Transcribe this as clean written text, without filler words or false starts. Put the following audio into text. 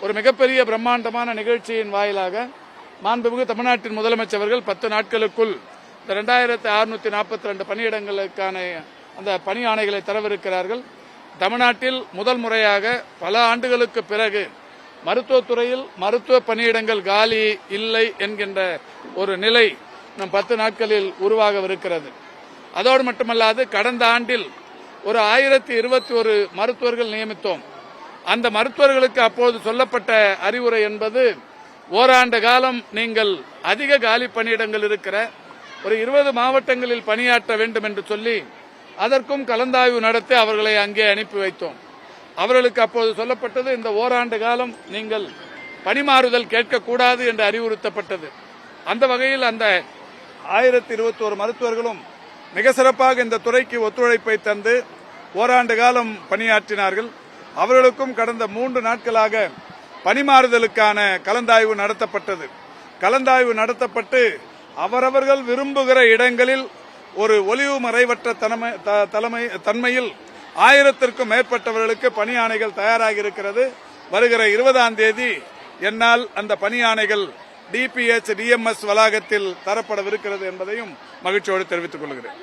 ஒரு மிகப்பெரிய பிரம்மாண்டமான நிகழ்ச்சியின் வாயிலாக மாண்புமிகு தமிழ்நாட்டின் முதலமைச்சர் அவர்கள் 10 நாட்களுக்குள் இந்த 2642 பணியிடங்களுக்கான அந்த பணி ஆணைகளை தரவிருக்கிறார்கள். தமிழ்நாட்டில் முதல் முறையாக பல ஆண்டுகளுக்கு பிறகு மருத்துவத்துறையில் மருத்துவ பணியிடங்கள் காலி இல்லை என்கின்ற ஒரு நிலை நம் 10 நாட்களில் உருவாகவிருக்கிறது. அதோடு மட்டுமல்லாது கடந்த ஆண்டில் ஒரு 1021 மருத்துவர்கள் நியமித்தோம். அந்த மருத்துவர்களுக்கு அப்போது சொல்லப்பட்ட அறிவுரை என்பது ஓராண்டு காலம் நீங்கள் அதிக காலி பணியிடங்கள் இருக்கிற ஒரு 20 மாவட்டங்களில் பணியாற்ற வேண்டும் என்று சொல்லி அதற்கும் கலந்தாய்வு நடத்தி அவர்களை அங்கே அனுப்பி வைத்தோம். அவர்களுக்கு அப்போது சொல்லப்பட்டது இந்த ஓராண்டு காலம் நீங்கள் பணிமாறுதல் கேட்கக்கூடாது என்று அறிவுறுத்தப்பட்டது. அந்த வகையில் அந்த 1021 மருத்துவர்களும் மிக சிறப்பாக இந்த துறைக்கு ஒத்துழைப்பை தந்து ஓராண்டு காலம் பணியாற்றினார்கள். அவர்களுக்கும் கடந்த 3 நாட்களாக பணிமாறுதலுக்கான கலந்தாய்வு நடத்தப்பட்டது. கலந்தாய்வு நடத்தப்பட்டு அவரவர்கள் விரும்புகிற இடங்களில் ஒரு ஒளிவு மறைவற்ற தன்மையில் 1000க்கும் மேற்பட்டவர்களுக்கு பணி ஆணைகள் தயாராகி இருக்கிறது. வருகிற 20ஆம் தேதி என்னால் அந்த பணி ஆணைகள் DPH DMS வளாகத்தில் தரப்படவிருக்கிறது என்பதையும் மகிழ்ச்சியோடு தெரிவித்துக் கொள்கிறேன்.